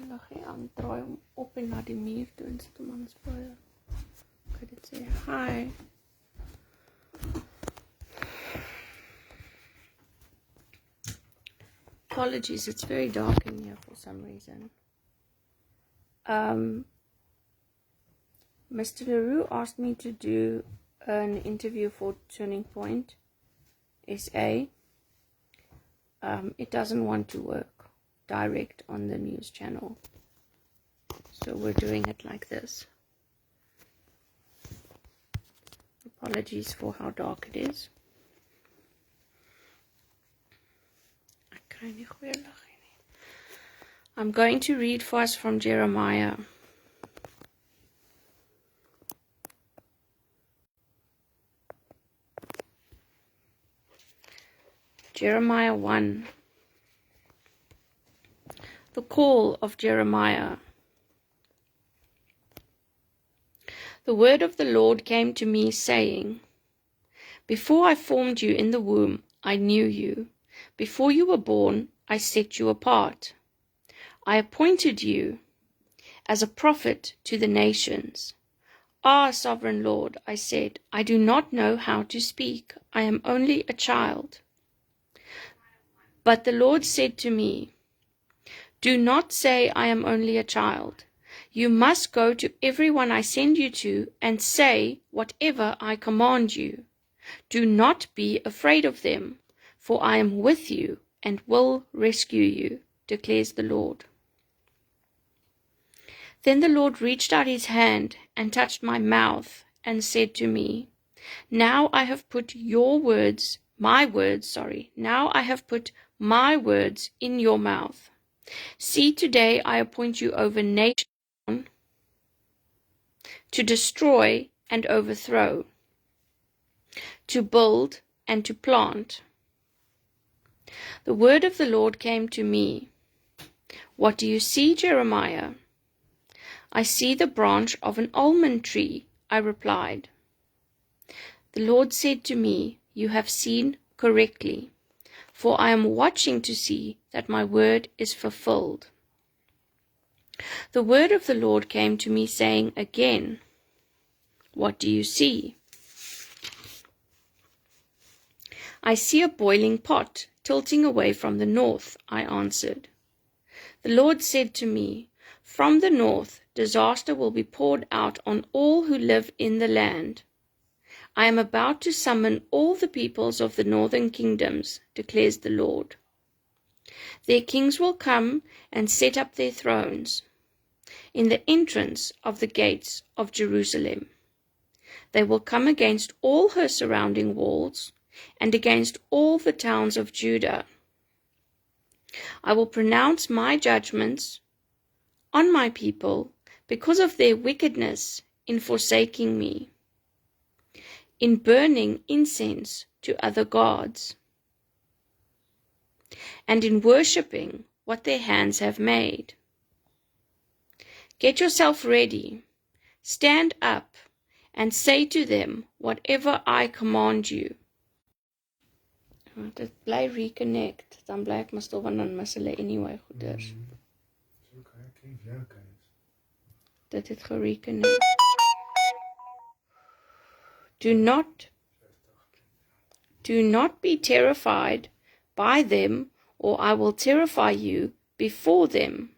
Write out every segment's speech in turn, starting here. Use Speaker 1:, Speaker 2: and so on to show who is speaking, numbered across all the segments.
Speaker 1: liggie aan draai hom op en na die muur toe en sit hom aan speel. Ek het dit sê, hi. Apologies, it's very dark in here for some reason. Mr. LaRue asked me to do an interview for Turning Point SA. It doesn't want to work direct on the news channel, so we're doing it like this. Apologies for how dark it is. I'm going to read for us from Jeremiah. Jeremiah 1. The call of Jeremiah. The word of the Lord came to me, saying, Before I formed you in the womb, I knew you. Before you were born, I set you apart. I appointed you as a prophet to the nations. Ah, sovereign Lord, I said, I do not know how to speak. I am only a child. But the Lord said to me, Do not say I am only a child. You must go to everyone I send you to and say whatever I command you. Do not be afraid of them, for I am with you and will rescue you, declares the Lord. Then the Lord reached out his hand and touched my mouth and said to me, Now I have put my words in your mouth. See, today I appoint you over nations to destroy and overthrow, to build and to plant. The word of the Lord came to me. What do you see, Jeremiah? I see the branch of an almond tree, I replied. The Lord said to me, You have seen correctly, for I am watching to see that my word is fulfilled. The word of the Lord came to me, saying again, What do you see? I see a boiling pot tilting away from the north, I answered. The Lord said to me, From the north disaster will be poured out on all who live in the land. I am about to summon all the peoples of the northern kingdoms, declares the Lord. Their kings will come and set up their thrones in the entrance of the gates of Jerusalem. They will come against all her surrounding walls and against all the towns of Judah. I will pronounce my judgments on my people because of their wickedness in forsaking me, in burning incense to other gods, and in worshipping what their hands have made. Get yourself ready, stand up, and say to them whatever I command you. Dit bly reconnect, dan bly ek maar stil want dan mis hulle anyway goeders. Dit het gereconnect. Do not be terrified by them, or I will terrify you before them.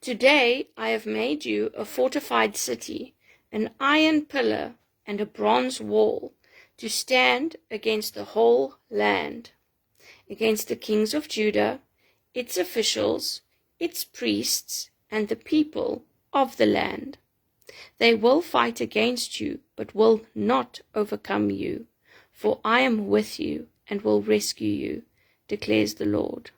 Speaker 1: Today I have made you a fortified city, an iron pillar and a bronze wall, to stand against the whole land, against the kings of Judah, its officials, its priests, and the people of the land. They will fight against you, but will not overcome you, for I am with you and will rescue you, declares the Lord.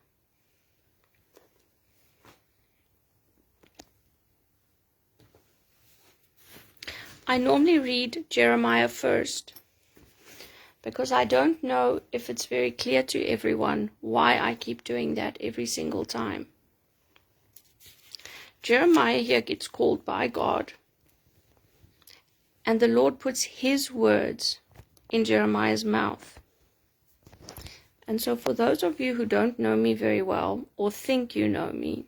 Speaker 1: I normally read Jeremiah first, because I don't know if it's very clear to everyone why I keep doing that every single time. Jeremiah here gets called by God, and the Lord puts his words in Jeremiah's mouth. And so for those of you who don't know me very well or think you know me,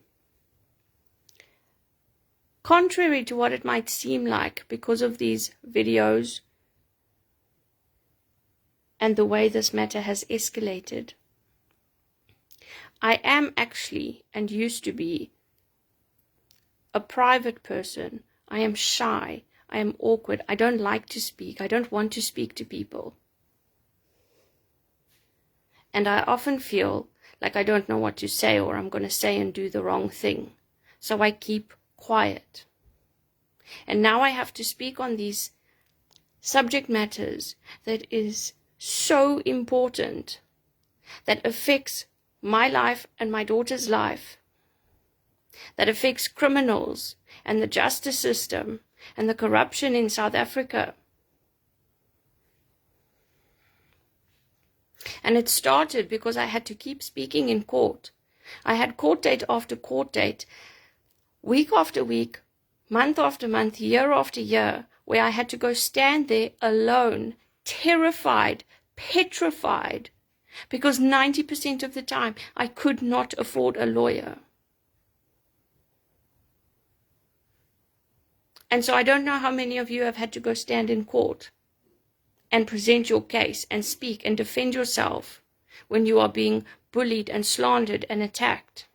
Speaker 1: contrary to what it might seem like because of these videos and the way this matter has escalated, I am actually, and used to be, a private person. I am shy. I am awkward. I don't like to speak. I don't want to speak to people. And I often feel like I don't know what to say, or I'm going to say and do the wrong thing. So I keep quiet. And now I have to speak on these subject matters that is so important, that affects my life and my daughter's life, that affects criminals and the justice system and the corruption in South Africa. And it started because I had to keep speaking in court. I had court date after court date, week after week, month after month, year after year, where I had to go stand there alone, terrified, petrified, because 90% of the time I could not afford a lawyer. And so I don't know how many of you have had to go stand in court and present your case and speak and defend yourself when you are being bullied and slandered and attacked.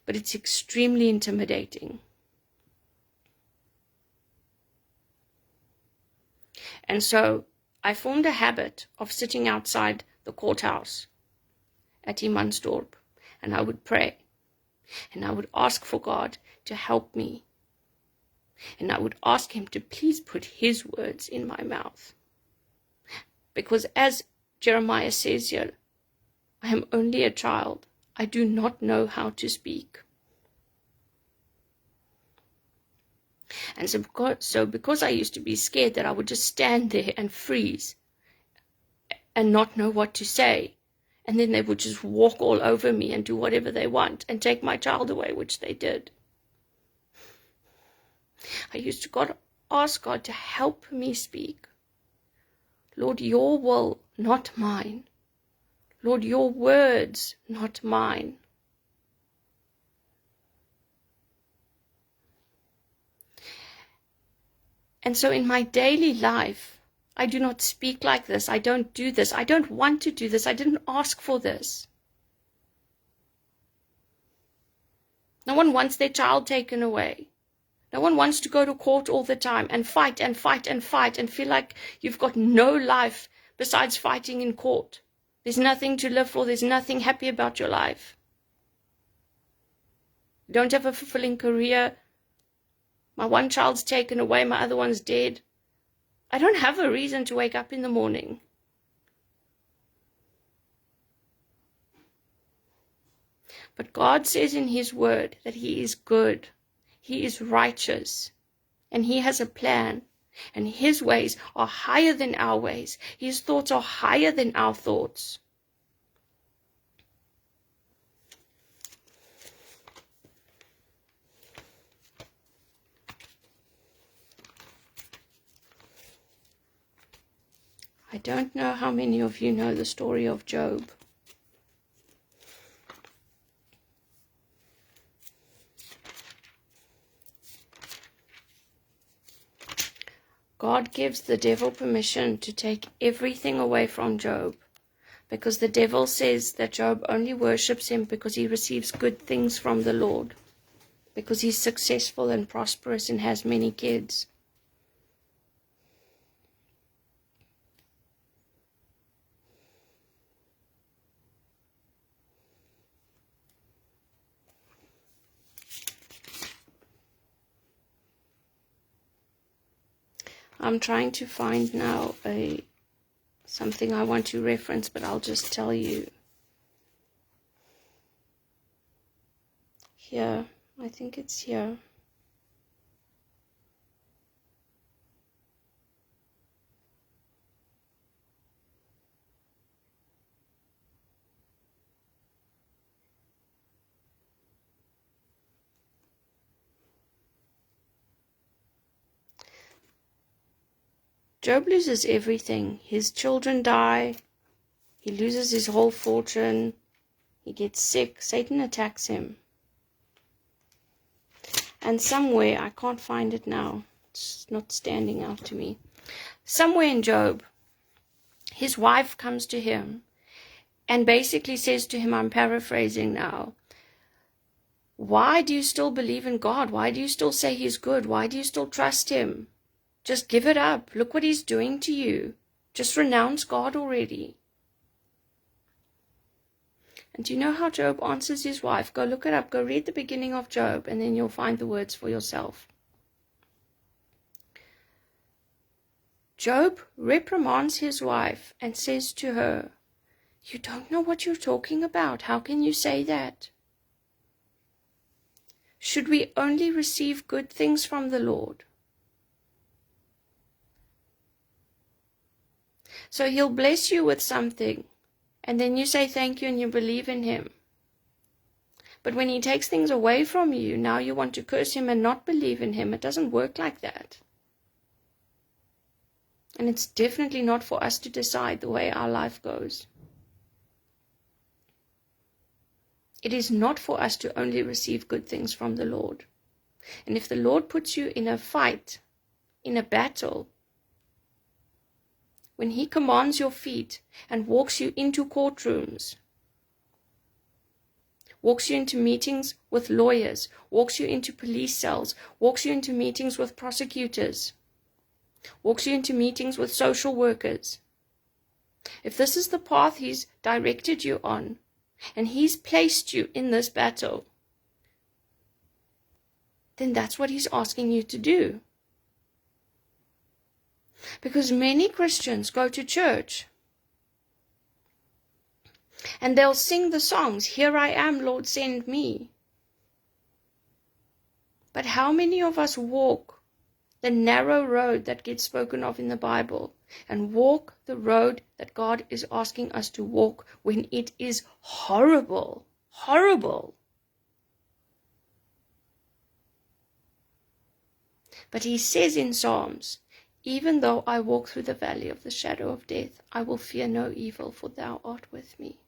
Speaker 1: But it's extremely intimidating. And so I formed a habit of sitting outside the courthouse at Imansdorp, and I would pray, and I would ask for God to help me, and I would ask him to please put his words in my mouth. Because as Jeremiah says here, I am only a child. I do not know how to speak. And so because I used to be scared that I would just stand there and freeze and not know what to say, and then they would just walk all over me and do whatever they want and take my child away, which they did. I used to ask God to help me speak. Lord, your will, not mine. Lord, your words, not mine. And so in my daily life, I do not speak like this. I don't do this. I don't want to do this. I didn't ask for this. No one wants their child taken away. No one wants to go to court all the time and fight and fight and fight and feel like you've got no life besides fighting in court. There's nothing to live for. There's nothing happy about your life. You don't have a fulfilling career. My one child's taken away. My other one's dead. I don't have a reason to wake up in the morning. But God says in his word that he is good. He is righteous. And he has a plan. And his ways are higher than our ways. His thoughts are higher than our thoughts. I don't know how many of you know the story of Job. God gives the devil permission to take everything away from Job, because the devil says that Job only worships him because he receives good things from the Lord, because he's successful and prosperous and has many kids. I'm trying to find now something I want to reference, but I'll just tell you. Here, I think it's here. Job loses everything. His children die. He loses his whole fortune. He gets sick. Satan attacks him. And somewhere, I can't find it now. It's not standing out to me. Somewhere in Job, his wife comes to him and basically says to him, I'm paraphrasing now, why do you still believe in God? Why do you still say he's good? Why do you still trust him? Just give it up. Look what he's doing to you. Just renounce God already. And do you know how Job answers his wife? Go look it up. Go read the beginning of Job, and then you'll find the words for yourself. Job reprimands his wife and says to her, you don't know what you're talking about. How can you say that? Should we only receive good things from the Lord? So he'll bless you with something, and then you say thank you and you believe in him. But when he takes things away from you, now you want to curse him and not believe in him. It doesn't work like that. And it's definitely not for us to decide the way our life goes. It is not for us to only receive good things from the Lord. And if the Lord puts you in a fight, in a battle, when he commands your feet and walks you into courtrooms, walks you into meetings with lawyers, walks you into police cells, walks you into meetings with prosecutors, walks you into meetings with social workers. If this is the path he's directed you on, and he's placed you in this battle, then that's what he's asking you to do. Because many Christians go to church and they'll sing the songs, Here I am, Lord, send me. But how many of us walk the narrow road that gets spoken of in the Bible and walk the road that God is asking us to walk when it is horrible, horrible? But he says in Psalms, even though I walk through the valley of the shadow of death, I will fear no evil, for thou art with me.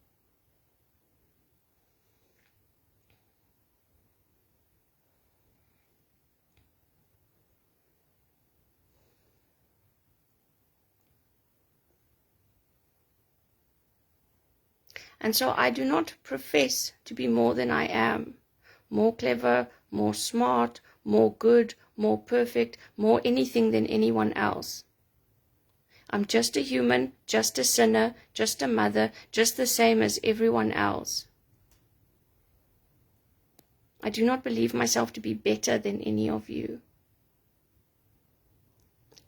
Speaker 1: And so I do not profess to be more than I am, more clever, more smart, more good, more perfect, more anything than anyone else. I'm just a human, just a sinner, just a mother, just the same as everyone else. I do not believe myself to be better than any of you.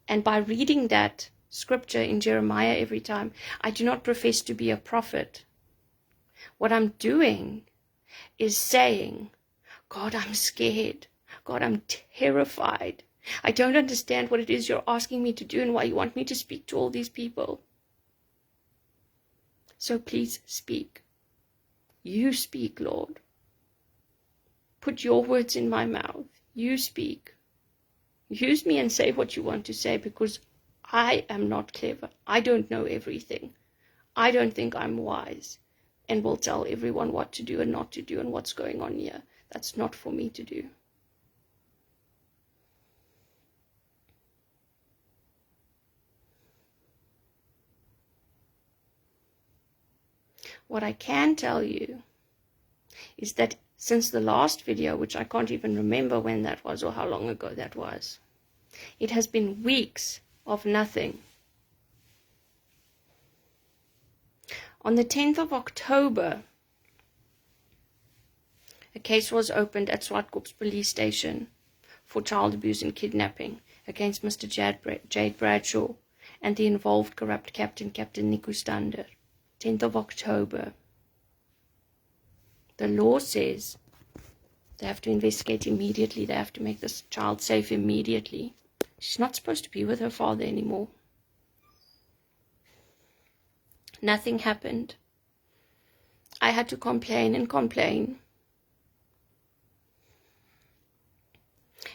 Speaker 1: And by reading that scripture in Jeremiah every time, I do not profess to be a prophet. What I'm doing is saying, God, I'm scared. God, I'm terrified. I don't understand what it is you're asking me to do and why you want me to speak to all these people. So please speak. You speak, Lord. Put your words in my mouth. You speak. Use me and say what you want to say, because I am not clever. I don't know everything. I don't think I'm wise and will tell everyone what to do and not to do and what's going on here. That's not for me to do. What I can tell you is that since the last video, which I can't even remember when that was or how long ago that was, it has been weeks of nothing. On the 10th of October, a case was opened at Swartkops police station for child abuse and kidnapping against Mr. Jade Bradshaw and the involved corrupt Captain Nico Stander. 10th of October. The law says they have to investigate immediately. They have to make this child safe immediately. She's not supposed to be with her father anymore. Nothing happened. I had to complain and complain.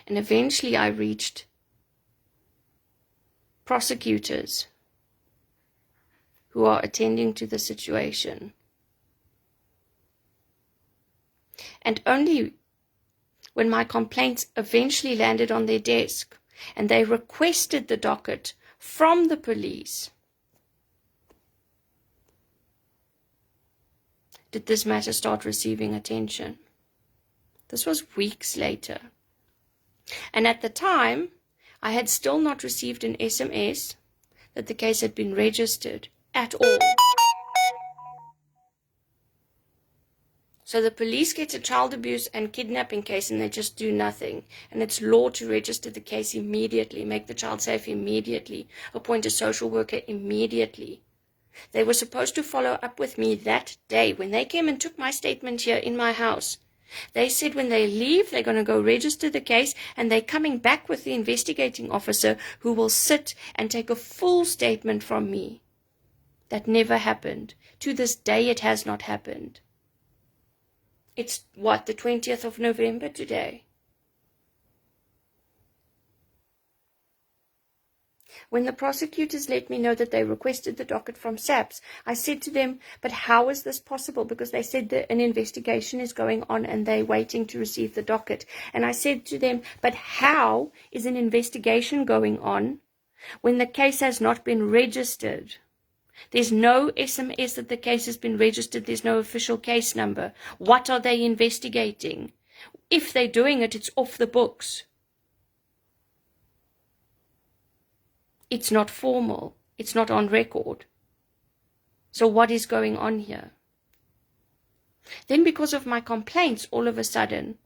Speaker 1: And eventually I reached prosecutors who are attending to the situation. And only when my complaints eventually landed on their desk and they requested the docket from the police did this matter start receiving attention. This was weeks later. And at the time, I had still not received an SMS that the case had been registered at all. So the police get a child abuse and kidnapping case and they just do nothing. And it's law to register the case immediately, make the child safe immediately, appoint a social worker immediately. They were supposed to follow up with me that day when they came and took my statement here in my house. They said when they leave, they're going to go register the case and they're coming back with the investigating officer who will sit and take a full statement from me. That never happened. To this day, it has not happened. It's what, the 20th of November today? When the prosecutors let me know that they requested the docket from SAPS, I said to them, but how is this possible? Because they said that an investigation is going on and they're waiting to receive the docket. And I said to them, but how is an investigation going on when the case has not been registered? There's no SMS that the case has been registered. There's no official case number. What are they investigating? If they're doing it, it's off the books. It's not formal. It's not on record. So what is going on here? Then because of my complaints, all of a sudden,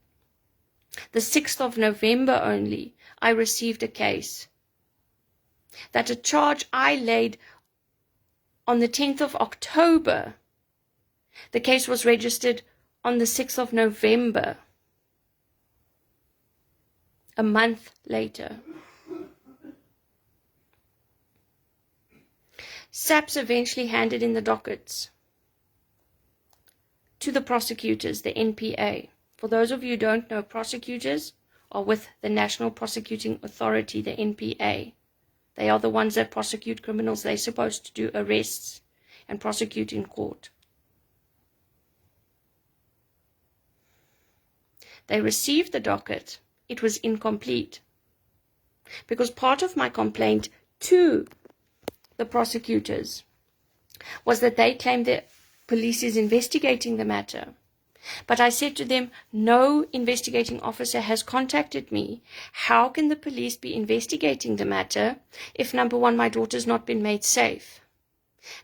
Speaker 1: the 6th of November only, I received a case that a charge I laid on the 10th of October, the case was registered on the 6th of November, a month later. SAPS eventually handed in the dockets to the prosecutors, the NPA. For those of you who don't know, prosecutors are with the National Prosecuting Authority, the NPA. They are the ones that prosecute criminals. They're supposed to do arrests and prosecute in court. They received the docket. It was incomplete because part of my complaint to the prosecutors was that they claimed the police is investigating the matter. But I said to them, no investigating officer has contacted me. How can the police be investigating the matter if, number one, my daughter's not been made safe?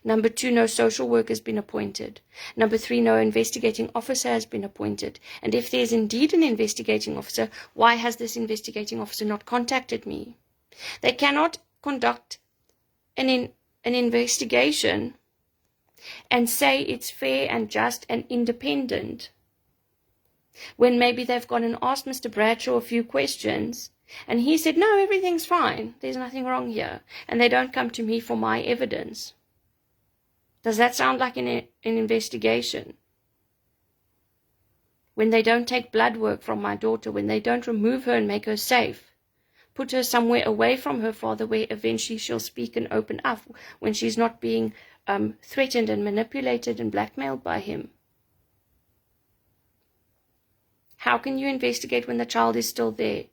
Speaker 1: Number two, no social worker has been appointed. Number three, no investigating officer has been appointed. And if there's indeed an investigating officer, why has this investigating officer not contacted me? They cannot conduct an investigation and say it's fair and just and independent when maybe they've gone and asked Mr. Bradshaw a few questions and he said, no, everything's fine, there's nothing wrong here, and they don't come to me for my evidence. Does that sound like an investigation? When they don't take blood work from my daughter, when they don't remove her and make her safe, put her somewhere away from her father where eventually she'll speak and open up when she's not being threatened and manipulated and blackmailed by him. How can you investigate when the child is still there?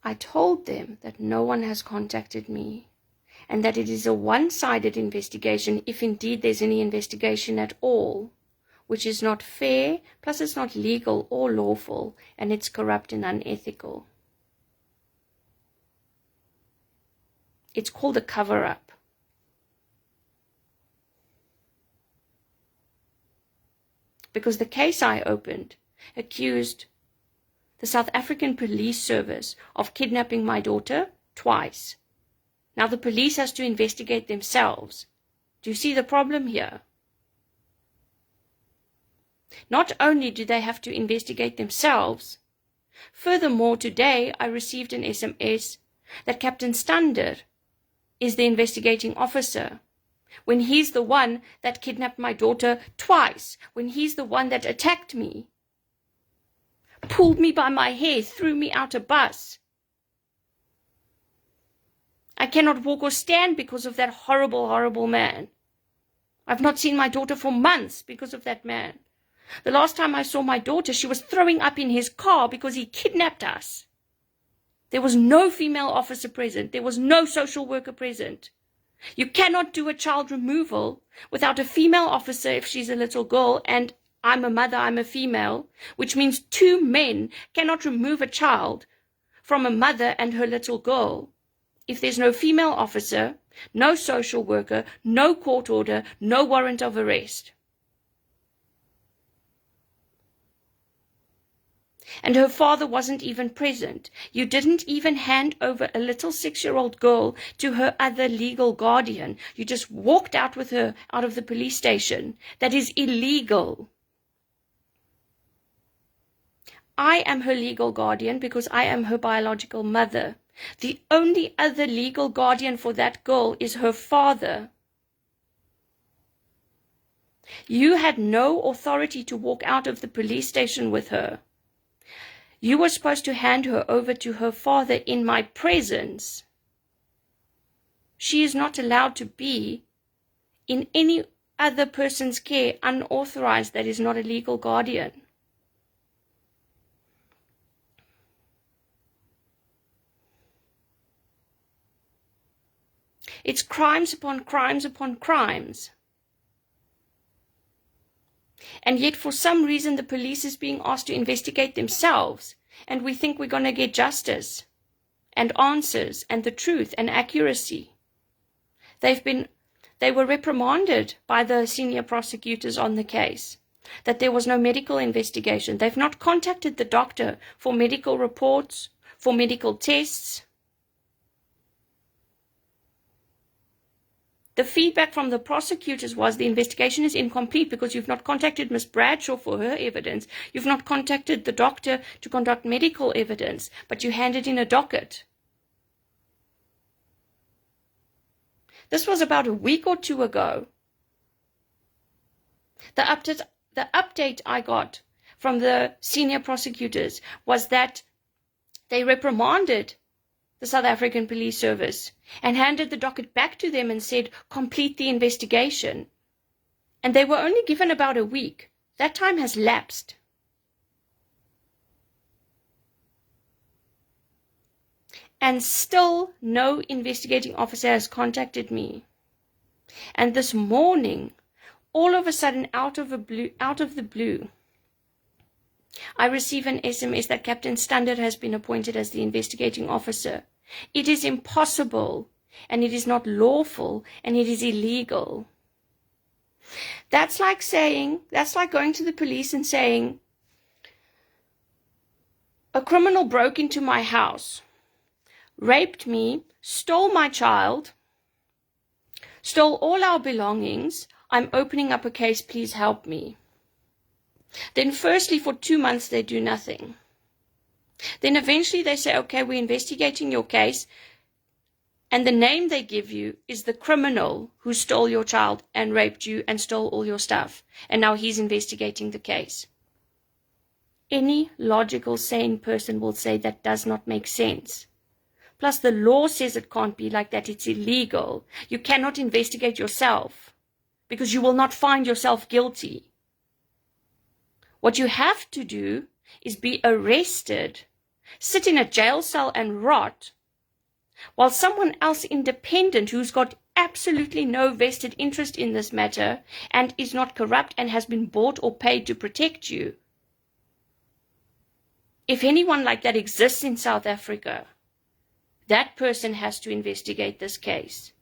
Speaker 1: I told them that no one has contacted me and that it is a one-sided investigation, if indeed there's any investigation at all, which is not fair, plus it's not legal or lawful, and it's corrupt and unethical. It's called a cover-up. Because the case I opened accused the South African Police Service of kidnapping my daughter twice. Now the police has to investigate themselves. Do you see the problem here? Not only do they have to investigate themselves, furthermore, today I received an SMS that Captain Stander is the investigating officer, when he's the one that kidnapped my daughter twice, when he's the one that attacked me, pulled me by my hair, threw me out a bus, I cannot walk or stand because of that horrible, horrible man. I've not seen my daughter for months because of that man. The last time I saw my daughter, she was throwing up in his car because he kidnapped us. There was no female officer present. There was no social worker present. You cannot do a child removal without a female officer if she's a little girl, and I'm a mother, I'm a female, which means two men cannot remove a child from a mother and her little girl if there's no female officer, no social worker, no court order, no warrant of arrest. And her father wasn't even present. You didn't even hand over a little 6-year-old girl to her other legal guardian. You just walked out with her out of the police station. That is illegal. I am her legal guardian because I am her biological mother. The only other legal guardian for that girl is her father. You had no authority to walk out of the police station with her. You were supposed to hand her over to her father in my presence. She is not allowed to be in any other person's care unauthorized that is not a legal guardian. It's crimes upon crimes upon crimes. And yet for some reason the police is being asked to investigate themselves, and we think we're going to get justice and answers and the truth and accuracy. They were reprimanded by the senior prosecutors on the case that there was no medical investigation. They've not contacted the doctor for medical reports, for medical tests. The feedback from the prosecutors was the investigation is incomplete because you've not contacted Miss Bradshaw for her evidence. You've not contacted the doctor to conduct medical evidence, but you handed in a docket. This was about a week or two ago. The update I got from the senior prosecutors was that they reprimanded the South African Police Service and handed the docket back to them and said, complete the investigation. And they were only given about a week. That time has lapsed. And still no investigating officer has contacted me. And this morning, all of a sudden, out of the blue, I receive an SMS that Captain Standard has been appointed as the investigating officer. It is impossible, and it is not lawful, and it is illegal. That's like going to the police and saying, a criminal broke into my house, raped me, stole my child, stole all our belongings. I'm opening up a case, please help me. Then firstly, for 2 months, they do nothing. Then eventually they say, okay, we're investigating your case. And the name they give you is the criminal who stole your child and raped you and stole all your stuff. And now he's investigating the case. Any logical, sane person will say that does not make sense. Plus the law says it can't be like that. It's illegal. You cannot investigate yourself because you will not find yourself guilty. What you have to do is be arrested, sit in a jail cell and rot, while someone else independent who's got absolutely no vested interest in this matter and is not corrupt and has been bought or paid to protect you. If anyone like that exists in South Africa, that person has to investigate this case.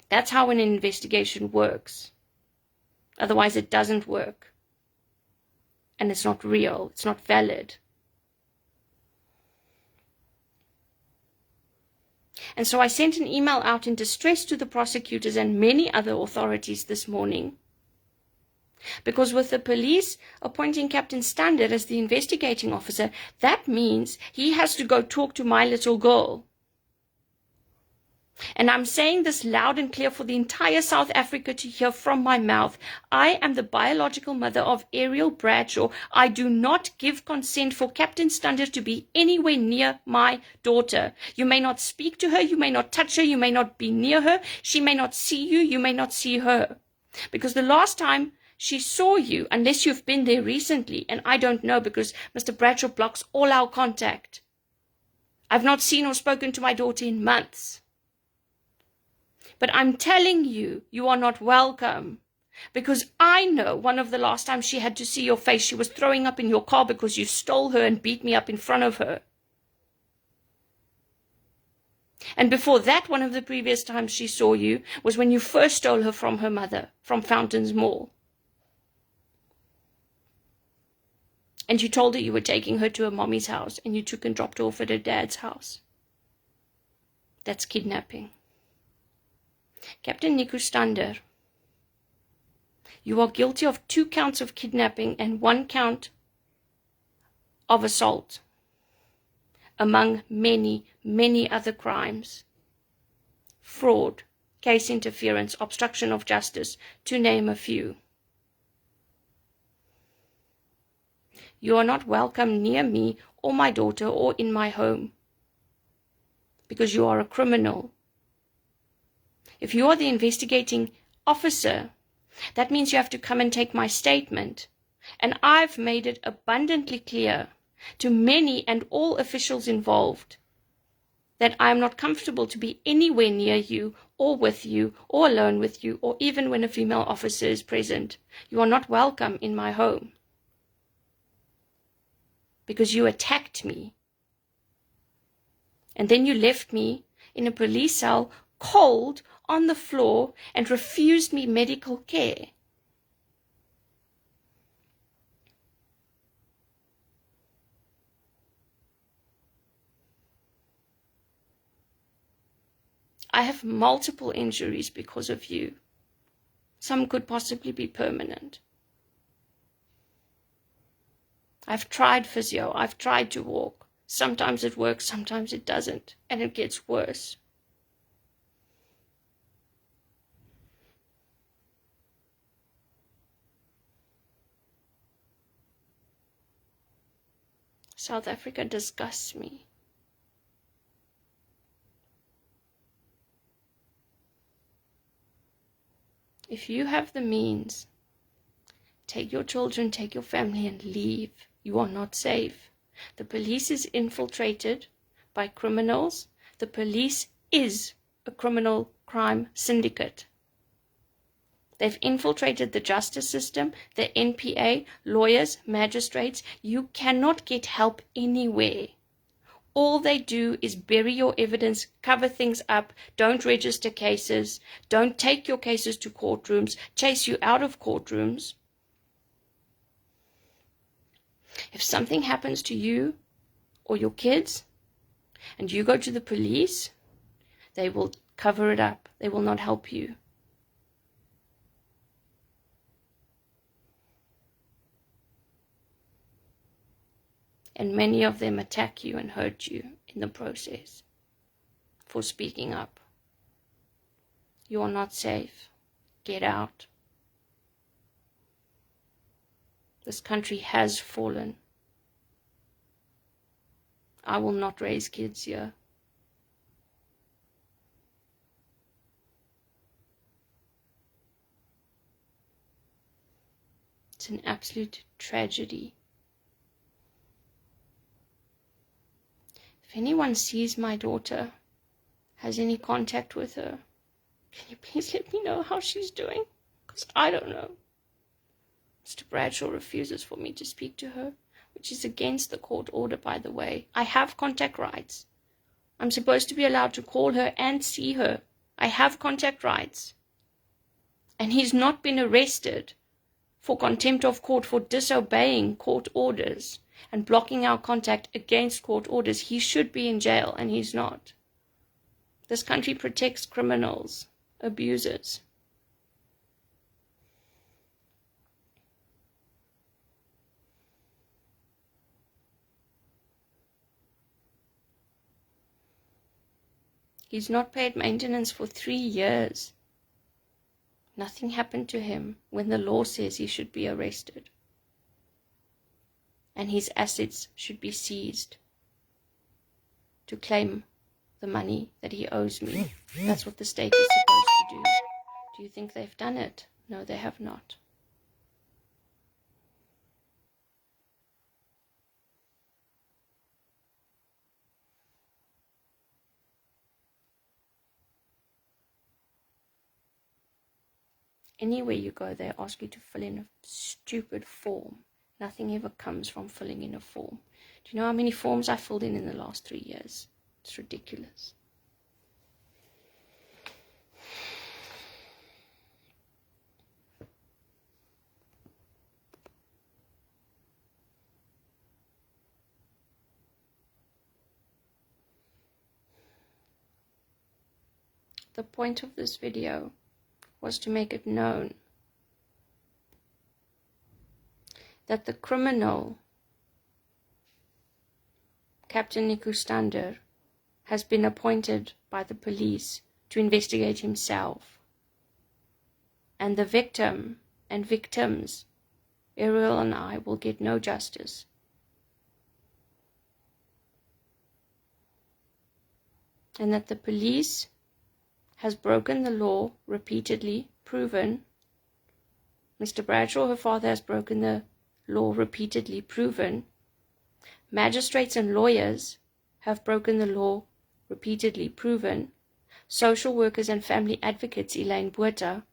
Speaker 1: That's how an investigation works. Otherwise, it doesn't work. And it's not real. It's not valid. And so I sent an email out in distress to the prosecutors and many other authorities this morning. Because with the police appointing Captain Standard as the investigating officer, that means he has to go talk to my little girl. And I'm saying this loud and clear for the entire South Africa to hear from my mouth. I am the biological mother of Ariel Bradshaw. I do not give consent for Captain Stander to be anywhere near my daughter. You may not speak to her, you may not touch her, you may not be near her, she may not see you, you may not see her. Because the last time she saw you, unless you've been there recently, and I don't know because Mr. Bradshaw blocks all our contact. I've not seen or spoken to my daughter in months. But I'm telling you, you are not welcome. Because I know one of the last times she had to see your face, she was throwing up in your car because you stole her and beat me up in front of her. And before that, one of the previous times she saw you was when you first stole her from her mother, from Fountains Mall. And you told her you were taking her to her mommy's house, and you took and dropped her off at her dad's house. That's kidnapping. Captain Nico Stander, you are guilty of 2 counts of kidnapping and 1 count of assault, among many, many other crimes. Fraud, case interference, obstruction of justice, to name a few. You are not welcome near me or my daughter or in my home, because you are a criminal. If you are the investigating officer, that means you have to come and take my statement. And I've made it abundantly clear to many and all officials involved that I'm not comfortable to be anywhere near you or with you or alone with you, or even when a female officer is present. You are not welcome in my home because you attacked me. And then you left me in a police cell, cold, on the floor, and refused me medical care. I have multiple injuries because of you. Some could possibly be permanent. I've tried physio, I've tried to walk. Sometimes it works, sometimes it doesn't, and it gets worse. South Africa disgusts me. If you have the means, take your children, take your family, and leave. You are not safe. The police is infiltrated by criminals. The police is a criminal crime syndicate. They've infiltrated the justice system, the NPA, lawyers, magistrates. You cannot get help anywhere. All they do is bury your evidence, cover things up, don't register cases, don't take your cases to courtrooms, chase you out of courtrooms. If something happens to you or your kids and you go to the police, they will cover it up. They will not help you. And many of them attack you and hurt you in the process for speaking up. You are not safe. Get out. This country has fallen. I will not raise kids here. It's an absolute tragedy. If anyone sees my daughter, has any contact with her, can you please let me know how she's doing? Because I don't know. Mr. Bradshaw refuses for me to speak to her, which is against the court order, by the way. I have contact rights. I'm supposed to be allowed to call her and see her. I have contact rights. And he's not been arrested for contempt of court for disobeying court orders and blocking our contact against court orders. He should be in jail, and he's not. This country protects criminals, abusers. He's not paid maintenance for 3 years. Nothing happened to him when the law says he should be arrested. And his assets should be seized to claim the money that he owes me. That's what the state is supposed to do. Do you think they've done it? No, they have not. Anywhere you go, they ask you to fill in a stupid form. Nothing ever comes from filling in a form. Do you know how many forms I filled in the last 3 years? It's ridiculous. The point of this video was to make it known that the criminal, Captain Nikustander, has been appointed by the police to investigate himself. And the victim and victims, Ariel and I, will get no justice. And that the police has broken the law repeatedly, proven. Mr. Bradshaw, her father, has broken the law repeatedly, proven. Magistrates and lawyers have broken the law repeatedly, proven. Social workers and family advocates, Elaine Botha,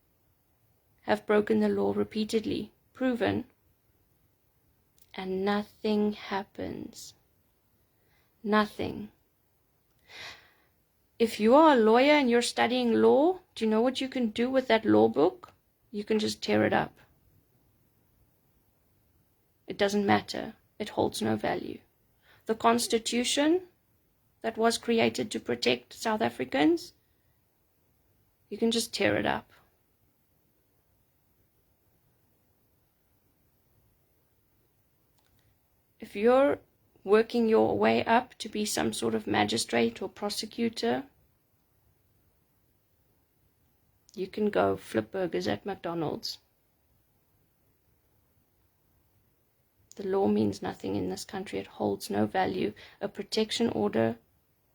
Speaker 1: have broken the law repeatedly, proven. And nothing happens. Nothing. If you are a lawyer and you're studying law, do you know what you can do with that law book? You can just tear it up. It doesn't matter. It holds no value. The Constitution that was created to protect South Africans, you can just tear it up. If you're working your way up to be some sort of magistrate or prosecutor, you can go flip burgers at McDonald's. The law means nothing in this country. It holds no value. A protection order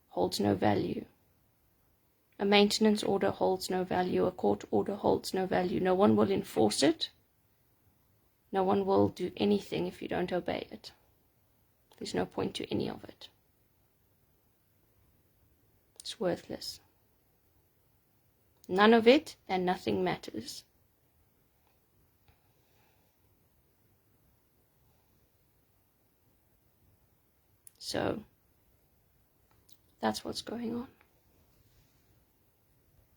Speaker 1: holds no value. A maintenance order holds no value. A court order holds no value. No one will enforce it. No one will do anything if you don't obey it. There's no point to any of it. It's worthless. None of it and nothing matters. So, that's what's going on.